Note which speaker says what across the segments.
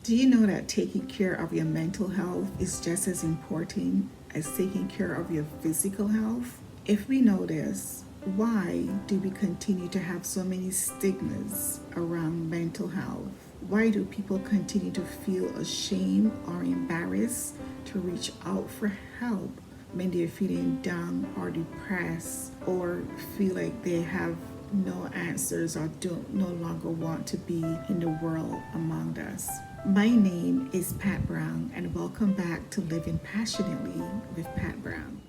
Speaker 1: Do you know that taking care of your mental health is just as important as taking care of your physical health? If we know this, why do we continue to have so many stigmas around mental health? Why do people continue to feel ashamed or embarrassed to reach out for help when they're feeling down or depressed or feel like they have no answers or don't no longer want to be in the world among us? My name is Pat Brown, and welcome back to Living Passionately with Pat Brown.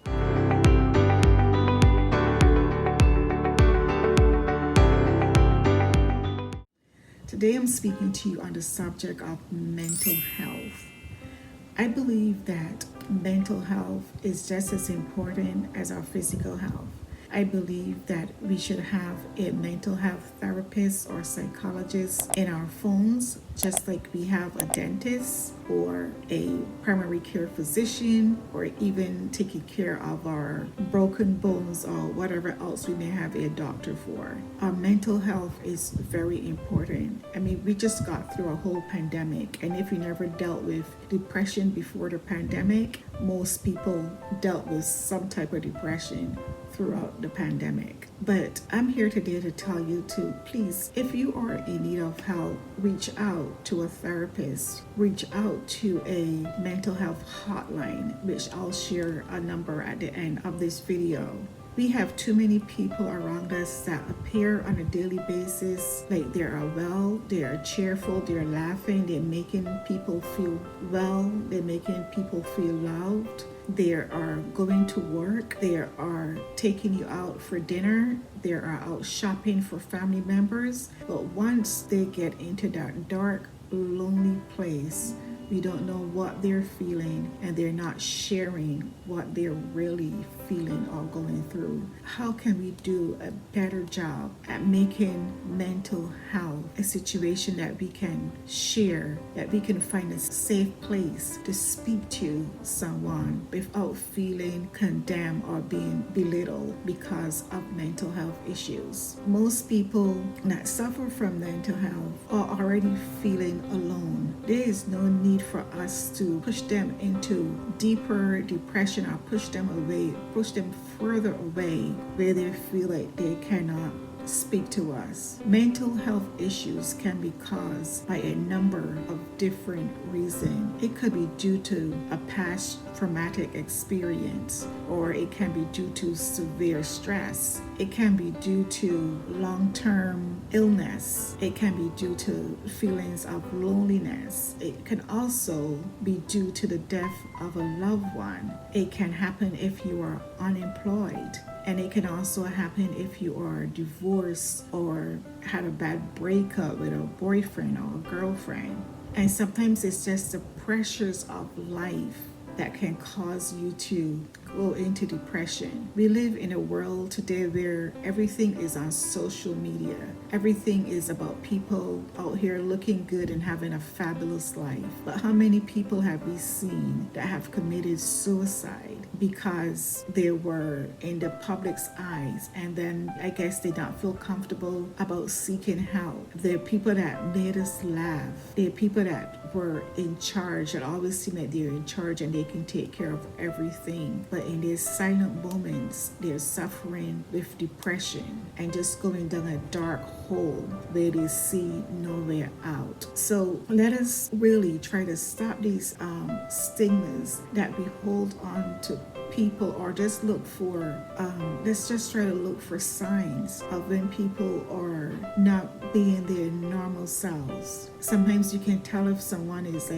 Speaker 1: Today I'm speaking to you on the subject of mental health. I believe that mental health is just as important as our physical health. I believe that we should have a mental health therapist or psychologist in our phones, just like we have a dentist or a primary care physician, or even taking care of our broken bones or whatever else we may have a doctor for. Our mental health is very important. I mean, we just got through a whole pandemic, and if you never dealt with depression before the pandemic, most people dealt with some type of depression throughout the pandemic. But I'm here today to tell you to please, if you are in need of help, reach out to a therapist, reach out to a mental health hotline, which I'll share a number at the end of this video. We have too many people around us that appear on a daily basis like they are well, they are cheerful, they're laughing, they're making people feel well, they're making people feel loved. They are going to work, they are taking you out for dinner, they are out shopping for family members. But once they get into that dark, lonely place, we don't know what they're feeling, and they're not sharing what they're really feeling or going through. How can we do a better job at making mental health a situation that we can share, that we can find a safe place to speak to someone without feeling condemned or being belittled because of mental health issues? Most people that suffer from mental health are already feeling alone. There is no need for us to push them into deeper depression or push them further away where they feel like they cannot speak to us. Mental health issues can be caused by a number of different reasons. It could be due to a past traumatic experience, or it can be due to severe stress. It can be due to long-term illness. It can be due to feelings of loneliness. It can also be due to the death of a loved one. It can happen if you are unemployed. And it can also happen if you are divorced or had a bad breakup with a boyfriend or a girlfriend. And sometimes it's just the pressures of life that can cause you to go into depression. We live in a world today where everything is on social media. Everything is about people out here looking good and having a fabulous life. But how many people have we seen that have committed suicide because they were in the public's eyes, and then I guess they don't feel comfortable about seeking help? There are people that made us laugh. There are people that were in charge, that always seem like they're in charge and they can take care of everything. But in their silent moments, they're suffering with depression and just going down a dark hole where they see no way out. So let us really try to stop these stigmas that we hold on to people, or just look for let's just try to look for signs of when people are not being their normal selves. Sometimes you can tell if someone is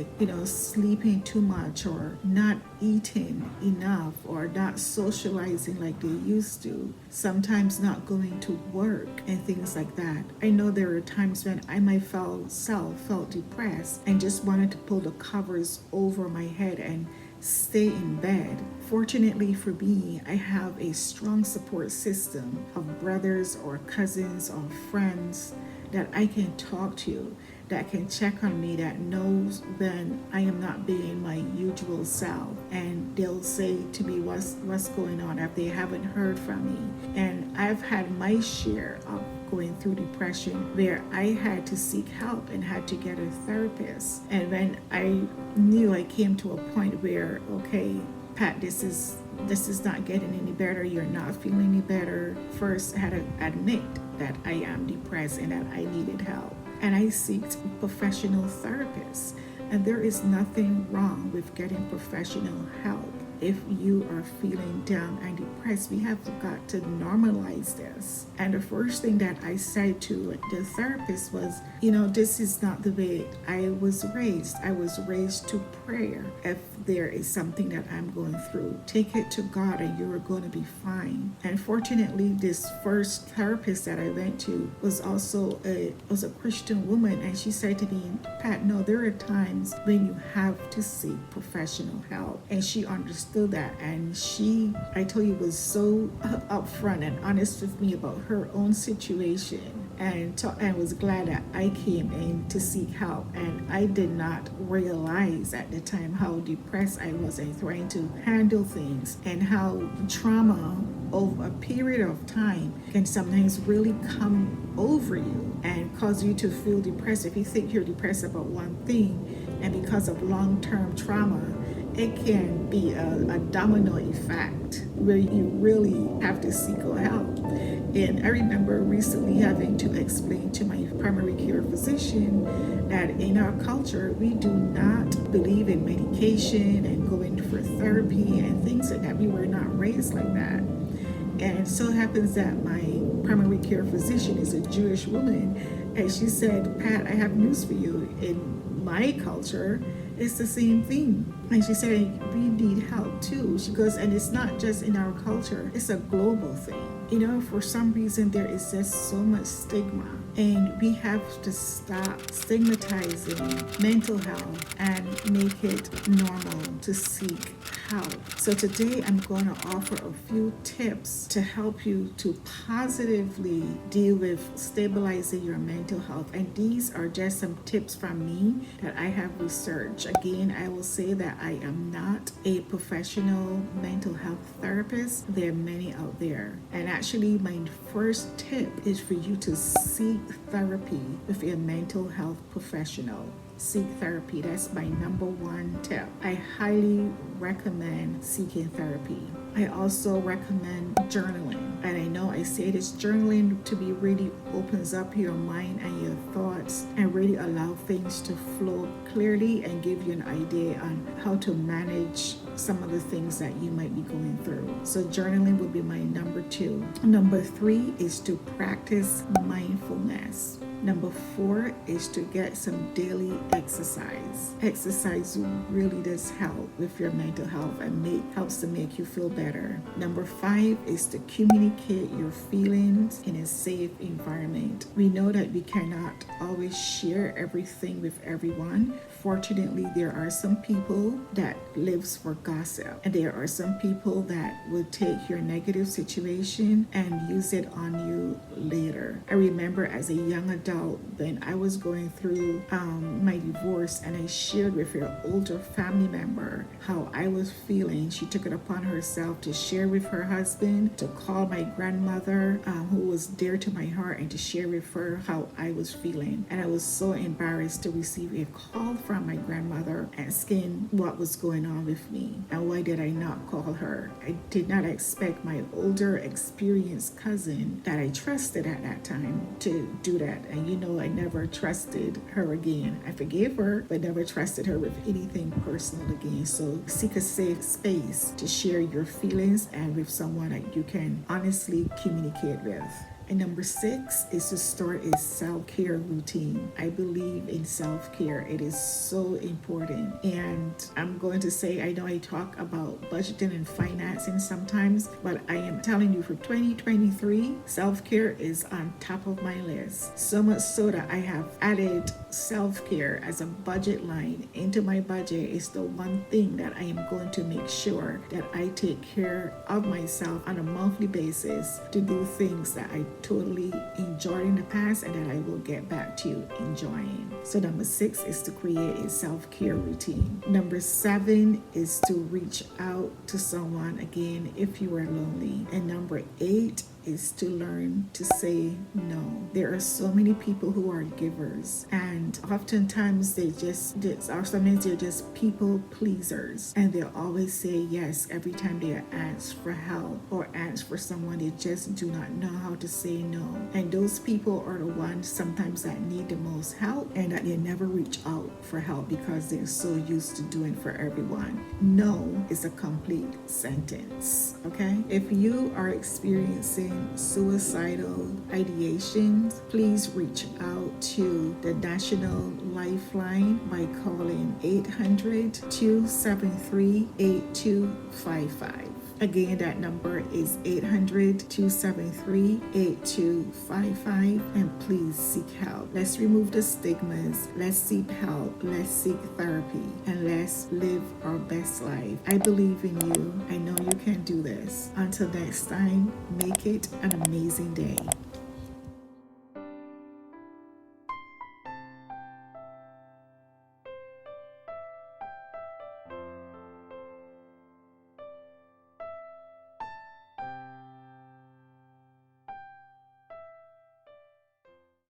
Speaker 1: sleeping too much, or not eating enough, or not socializing like they used to, sometimes not going to work and things like that. I know there are times when I myself felt depressed and just wanted to pull the covers over my head and stay in bed. Fortunately for me, I have a strong support system of brothers or cousins or friends that I can talk to, that can check on me, that knows when I am not being my usual self, and they'll say to me what's going on if they haven't heard from me. And I've had my share of going through depression where I had to seek help and had to get a therapist. And when I knew I came to a point where, okay, Pat, this is not getting any better. You're not feeling any better. First, I had to admit that I am depressed and that I needed help. And I sought professional therapists. And there is nothing wrong with getting professional help. If you are feeling down and depressed, we have got to normalize this. And the first thing that I said to the therapist was, this is not the way I was raised. I was raised to prayer. If there is something that I'm going through, take it to God and you're going to be fine. And fortunately, this first therapist that I went to was also a Christian woman. And she said to me, Pat, no, there are times when you have to seek professional help. And she understood that. And I told you, was so upfront and honest with me about her own situation. And was glad that I came in to seek help. And I did not realize at the time how depressed I was and trying to handle things, and how trauma over a period of time can sometimes really come over you and cause you to feel depressed. If you think you're depressed about one thing, and because of long-term trauma, it can be a domino effect where you really have to seek help. And I remember recently having to explain to my primary care physician that in our culture, we do not believe in medication and going for therapy and things like that. We were not raised like that. And it so happens that my primary care physician is a Jewish woman. And she said, Pat, I have news for you. In my culture, it's the same thing. And she said, we need help too. She goes, and it's not just in our culture, it's a global thing. For some reason, there is just so much stigma. And we have to stop stigmatizing mental health and make it normal to seek help. So today I'm going to offer a few tips to help you to positively deal with stabilizing your mental health. And these are just some tips from me that I have researched. Again, I will say that I am not a professional mental health therapist. There are many out there. And actually, my first tip is for you to seek therapy with a mental health professional. Seek therapy. That's my number one tip. I highly recommend seeking therapy. I also recommend journaling. And I know I say this, journaling to be really opens up your mind and your thoughts and really allow things to flow clearly and give you an idea on how to manage some of the things that you might be going through. So journaling would be my number 2. Number 3 is to practice mindfulness. Number 4 is to get some daily exercise. Exercise really does help with your mental health and helps to make you feel better. Number 5 is to communicate your feelings in a safe environment. We know that we cannot always share everything with everyone. Fortunately, there are some people that lives for gossip, and there are some people that will take your negative situation and use it on you later. I remember as a young adult when I was going through my divorce, and I shared with an older family member how I was feeling. She took it upon herself to share with her husband, to call my grandmother who was dear to my heart, and to share with her how I was feeling. And I was so embarrassed to receive a call from my grandmother asking what was going on with me and why did I not call her. I did not expect my older experienced cousin that I trusted at that time to do that. And I never trusted her again. I forgave her, but never trusted her with anything personal again. So seek a safe space to share your feelings and with someone that you can honestly communicate with. And number 6 is to start a self-care routine. I believe in self-care. It is so important. And I'm going to say, I know I talk about budgeting and financing sometimes, but I am telling you for 2023, self-care is on top of my list. So much so that I have added self-care as a budget line into my budget. Is the one thing that I am going to make sure that I take care of myself on a monthly basis to do things that I totally enjoyed in the past and that I will get back to enjoying. So number 6 is to create a self-care routine. Number 7 is to reach out to someone again if you are lonely. And number 8 is to learn to say no. There are so many people who are givers, and oftentimes sometimes they're just people pleasers, and they'll always say yes every time they are asked for help or asked for someone. They just do not know how to say no. And those people are the ones sometimes that need the most help, and that they never reach out for help because they're so used to doing for everyone. No is a complete sentence, okay? If you are experiencing suicidal ideations, please reach out to the National Lifeline by calling 800-273-8255. Again, that number is 800-273-8255, and please seek help. Let's remove the stigmas. Let's seek help. Let's seek therapy, and let's live our best life. I believe in you. I know you can do this. Until next time, make it an amazing day.